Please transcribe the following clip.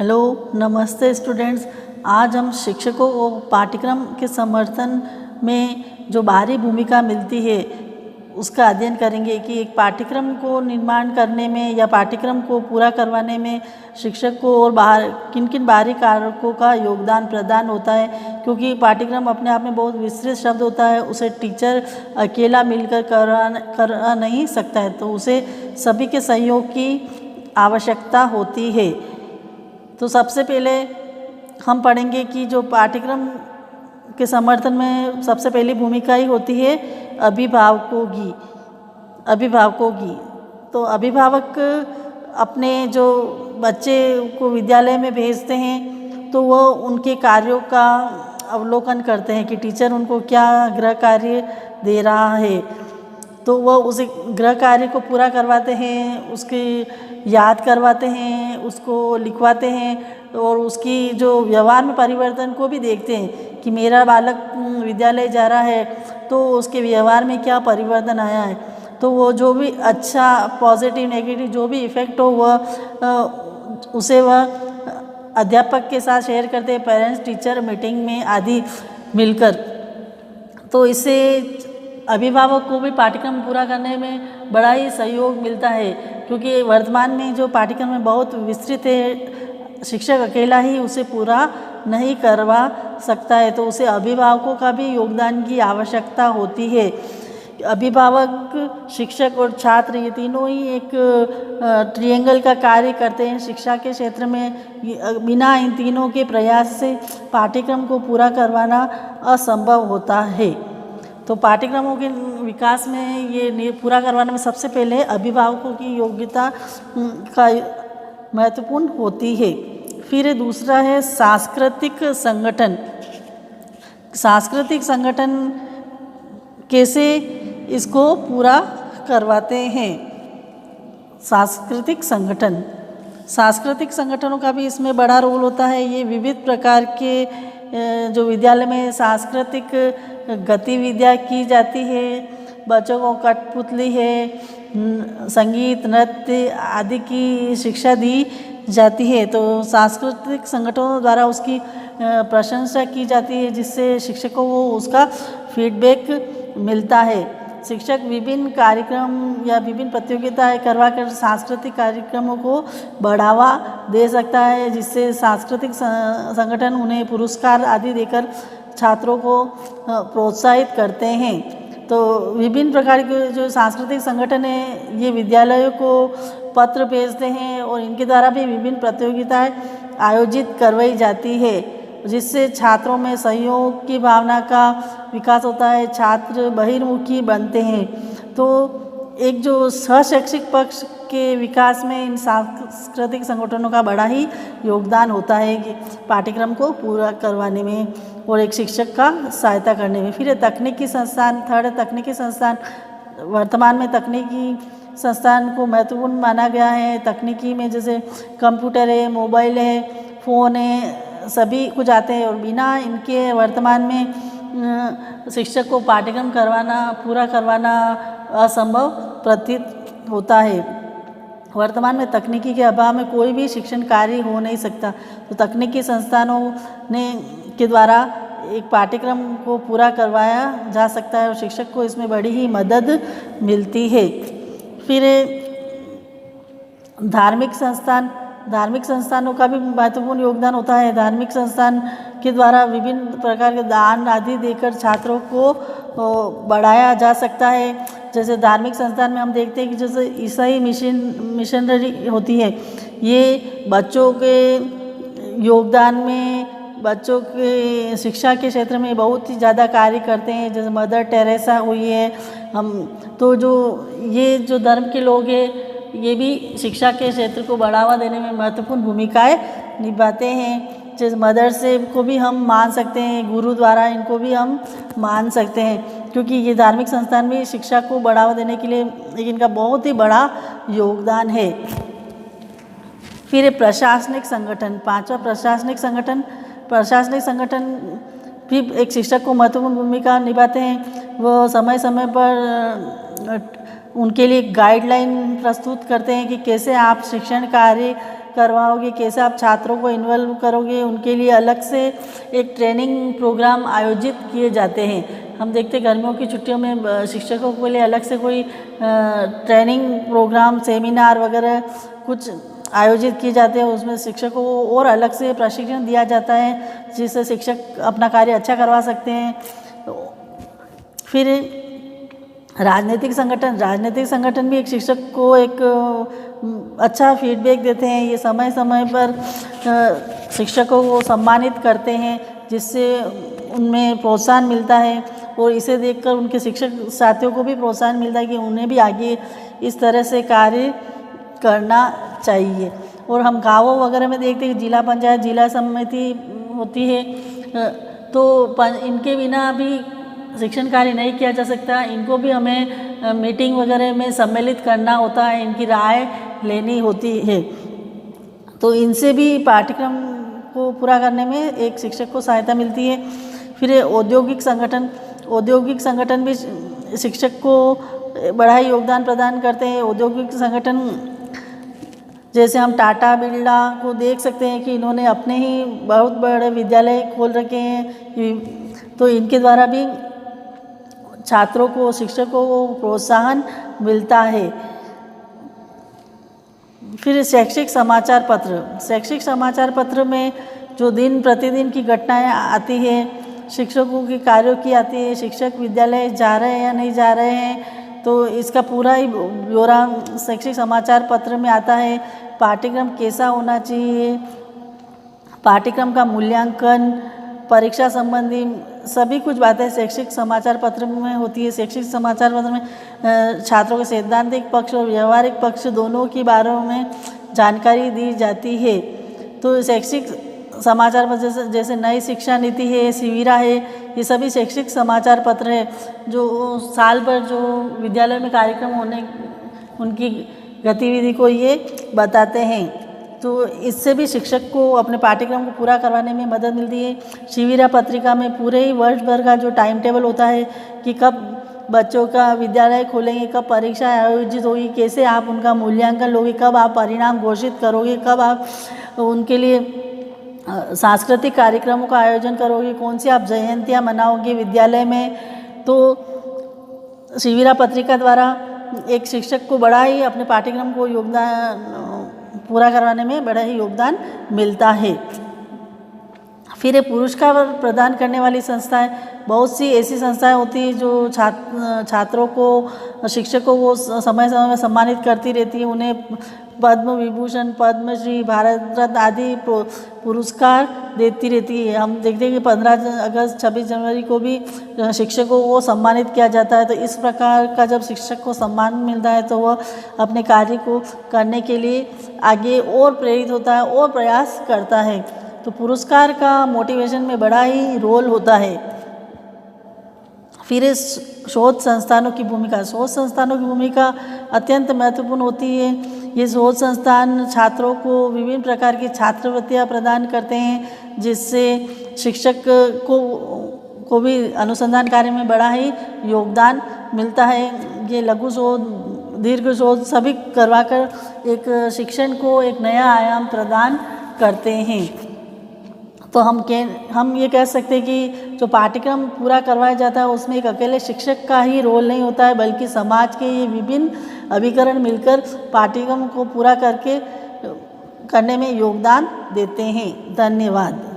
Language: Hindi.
हेलो, नमस्ते स्टूडेंट्स। आज हम शिक्षकों को पाठ्यक्रम के समर्थन में जो बाहरी भूमिका मिलती है उसका अध्ययन करेंगे कि एक पाठ्यक्रम को निर्माण करने में या पाठ्यक्रम को पूरा करवाने में शिक्षक को और किन किन बाहरी कारकों का योगदान प्रदान होता है। क्योंकि पाठ्यक्रम अपने आप में बहुत विस्तृत शब्द होता है, उसे टीचर अकेला मिलकर करा नहीं सकता है, तो उसे सभी के सहयोग की आवश्यकता होती है। तो सबसे पहले हम पढ़ेंगे कि जो पाठ्यक्रम के समर्थन में सबसे पहली भूमिका ही होती है अभिभावकों की। तो अभिभावक अपने जो बच्चे को विद्यालय में भेजते हैं तो वो उनके कार्यों का अवलोकन करते हैं कि टीचर उनको क्या गृह कार्य दे रहा है, तो वो उस गृह कार्य को पूरा करवाते हैं, उसकी याद करवाते हैं, उसको लिखवाते हैं और उसकी जो व्यवहार में परिवर्तन को भी देखते हैं कि मेरा बालक विद्यालय जा रहा है तो उसके व्यवहार में क्या परिवर्तन आया है। तो वो जो भी अच्छा पॉजिटिव नेगेटिव जो भी इफ़ेक्ट हो वह उसे वह अध्यापक के साथ शेयर करते हैं, पेरेंट्स टीचर मीटिंग में आदि मिलकर। तो इससे अभिभावक को भी पाठ्यक्रम पूरा करने में बड़ा ही सहयोग मिलता है, क्योंकि वर्तमान में जो पाठ्यक्रम में बहुत विस्तृत है, शिक्षक अकेला ही उसे पूरा नहीं करवा सकता है, तो उसे अभिभावकों का भी योगदान की आवश्यकता होती है। अभिभावक, शिक्षक और छात्र ये तीनों ही एक ट्रायंगल का कार्य करते हैं शिक्षा के क्षेत्र में। बिना इन तीनों के प्रयास से पाठ्यक्रम को पूरा करवाना असंभव होता है। तो पाठ्यक्रमों के विकास में ये पूरा करवाने में सबसे पहले अभिभावकों की योग्यता का महत्वपूर्ण होती है। फिर दूसरा है सांस्कृतिक संगठन। सांस्कृतिक संगठन कैसे इसको पूरा करवाते हैं। सांस्कृतिक संगठनों का भी इसमें बड़ा रोल होता है। ये विविध प्रकार के जो विद्यालय में सांस्कृतिक गतिविधियाँ की जाती है, बच्चों को कठपुतली है, संगीत, नृत्य आदि की शिक्षा दी जाती है। तो सांस्कृतिक संगठनों द्वारा उसकी प्रशंसा की जाती है, जिससे शिक्षकों को उसका फीडबैक मिलता है। शिक्षक विभिन्न कार्यक्रम या विभिन्न प्रतियोगिताएं करवाकर सांस्कृतिक कार्यक्रमों को बढ़ावा दे सकता है, जिससे सांस्कृतिक संगठन उन्हें पुरस्कार आदि देकर छात्रों को प्रोत्साहित करते हैं। तो विभिन्न प्रकार के जो सांस्कृतिक संगठन हैं ये विद्यालयों को पत्र भेजते हैं और इनके द्वारा भी विभिन्न प्रतियोगिताएं आयोजित करवाई जाती है, जिससे छात्रों में सहयोग की भावना का विकास होता है, छात्र बहिर्मुखी बनते हैं। तो एक जो सहशैक्षिक पक्ष के विकास में इन सांस्कृतिक संगठनों का बड़ा ही योगदान होता है कि पाठ्यक्रम को पूरा करवाने में और एक शिक्षक का सहायता करने में। फिर तकनीकी संस्थान, थर्ड तकनीकी संस्थान। वर्तमान में तकनीकी संस्थान को महत्वपूर्ण माना गया है। तकनीकी में जैसे कंप्यूटर है, मोबाइल है, फ़ोन है, सभी कुछ आते हैं और बिना इनके वर्तमान में शिक्षक को पाठ्यक्रम पूरा करवाना असंभव प्रतीत होता है। वर्तमान में तकनीकी के अभाव में कोई भी शिक्षण कार्य हो नहीं सकता। तो तकनीकी संस्थानों के द्वारा एक पाठ्यक्रम को पूरा करवाया जा सकता है और शिक्षक को इसमें बड़ी ही मदद मिलती है। फिर धार्मिक संस्थानों का भी महत्वपूर्ण योगदान होता है। धार्मिक संस्थान के द्वारा विभिन्न प्रकार के दान आदि देकर छात्रों को बढ़ाया जा सकता है। जैसे धार्मिक संस्थान में हम देखते हैं कि जैसे ईसाई मिशनरी होती है, ये बच्चों के योगदान में, बच्चों के शिक्षा के क्षेत्र में बहुत ही ज़्यादा कार्य करते हैं। जैसे मदर टेरेसा हुई है, हम तो ये जो धर्म के लोग हैं ये भी शिक्षा के क्षेत्र को बढ़ावा देने में महत्वपूर्ण भूमिकाएं निभाते हैं। जैसे मदर्स को भी हम मान सकते हैं, गुरु द्वारा इनको भी हम मान सकते हैं, क्योंकि ये धार्मिक संस्थान भी शिक्षा को बढ़ावा देने के लिए इनका बहुत ही बड़ा योगदान है। फिर प्रशासनिक संगठन, पांचवा प्रशासनिक संगठन भी एक शिक्षक को महत्वपूर्ण भूमिका निभाते हैं। वो समय समय पर उनके लिए गाइडलाइन प्रस्तुत करते हैं कि कैसे आप शिक्षण कार्य करवाओगे, कैसे आप छात्रों को इन्वॉल्व करोगे, उनके लिए अलग से एक ट्रेनिंग प्रोग्राम आयोजित किए जाते हैं। हम देखते हैं गर्मियों की छुट्टियों में शिक्षकों के लिए अलग से कोई ट्रेनिंग प्रोग्राम, सेमिनार वगैरह कुछ आयोजित किए जाते हैं। उसमें शिक्षकों को और अलग से प्रशिक्षण दिया जाता है, जिससे शिक्षक अपना कार्य अच्छा करवा सकते हैं। फिर राजनीतिक संगठन भी एक शिक्षक को एक अच्छा फीडबैक देते हैं। ये समय समय पर शिक्षकों को सम्मानित करते हैं, जिससे उनमें प्रोत्साहन मिलता है और इसे देखकर उनके शिक्षक साथियों को भी प्रोत्साहन मिलता है कि उन्हें भी आगे इस तरह से कार्य करना चाहिए। और हम गाँवों वगैरह में देखते हैं कि जिला पंचायत, जिला समिति होती है, तो इनके बिना भी शिक्षण कार्य नहीं किया जा सकता। इनको भी हमें मीटिंग वगैरह में सम्मिलित करना होता है, इनकी राय लेनी होती है। तो इनसे भी पाठ्यक्रम को पूरा करने में एक शिक्षक को सहायता मिलती है। फिर औद्योगिक संगठन भी शिक्षक को बड़ा ही योगदान प्रदान करते हैं। औद्योगिक संगठन जैसे हम टाटा, बिरला को देख सकते हैं कि इन्होंने अपने ही बहुत बड़े विद्यालय खोल रखे हैं। तो इनके द्वारा भी छात्रों को, शिक्षकों को प्रोत्साहन मिलता है। फिर शैक्षिक समाचार पत्र में जो दिन प्रतिदिन की घटनाएं आती है, शिक्षकों के कार्यों की आती है, शिक्षक विद्यालय जा रहे हैं या नहीं जा रहे हैं, तो इसका पूरा ही ब्यौरा शैक्षिक समाचार पत्र में आता है। पाठ्यक्रम कैसा होना चाहिए, पाठ्यक्रम का मूल्यांकन, परीक्षा संबंधी सभी कुछ बातें शैक्षिक समाचार पत्र में होती है। शैक्षिक समाचार पत्र में छात्रों के सैद्धांतिक पक्ष और व्यवहारिक पक्ष दोनों के बारे में जानकारी दी जाती है। तो शैक्षिक समाचार पत्र जैसे नई शिक्षा नीति है, शिविरा है, ये सभी शैक्षिक समाचार पत्र है जो साल भर जो विद्यालय में कार्यक्रम होने उनकी गतिविधि को ये बताते हैं। तो इससे भी शिक्षक को अपने पाठ्यक्रम को पूरा करवाने में मदद मिलती है। शिविरा पत्रिका में पूरे ही वर्ष भर का जो टाइम टेबल होता है कि कब बच्चों का विद्यालय खोलेंगे, कब परीक्षा आयोजित होगी, कैसे आप उनका मूल्यांकन लोगे, कब आप परिणाम घोषित करोगे, कब आप उनके लिए सांस्कृतिक कार्यक्रमों का आयोजन करोगे, कौन सी आप जयंतियाँ मनाओगे विद्यालय में। तो शिविरा पत्रिका द्वारा एक शिक्षक को बड़ा ही अपने पाठ्यक्रम को पूरा करवाने में बड़ा ही योगदान मिलता है। फिर ये पुरस्कार प्रदान करने वाली संस्थाएं, बहुत सी ऐसी संस्थाएं होती हैं जो छात्रों को, शिक्षकों को समय समय में सम्मानित करती रहती है। उन्हें पद्म विभूषण, पद्मश्री, भारत रत्न आदि पुरस्कार देती रहती है। हम देखते हैं कि 15 अगस्त, 26 जनवरी को भी शिक्षकों को सम्मानित किया जाता है। तो इस प्रकार का जब शिक्षक को सम्मान मिलता है तो वह अपने कार्य को करने के लिए आगे और प्रेरित होता है और प्रयास करता है। तो पुरस्कार का मोटिवेशन में बड़ा ही रोल होता है। फिर शोध संस्थानों की भूमिका अत्यंत महत्वपूर्ण होती है। ये शोध संस्थान छात्रों को विभिन्न प्रकार की छात्रवृत्तियाँ प्रदान करते हैं, जिससे शिक्षक को भी अनुसंधान कार्य में बड़ा ही योगदान मिलता है। ये लघु शोध, दीर्घ शोध सभी करवाकर एक शिक्षण को एक नया आयाम प्रदान करते हैं। तो हम ये कह सकते हैं कि जो पाठ्यक्रम पूरा करवाया जाता है उसमें एक अकेले शिक्षक का ही रोल नहीं होता है, बल्कि समाज के ये विभिन्न अभिकरण मिलकर पाठ्यक्रम को पूरा करने में योगदान देते हैं। धन्यवाद।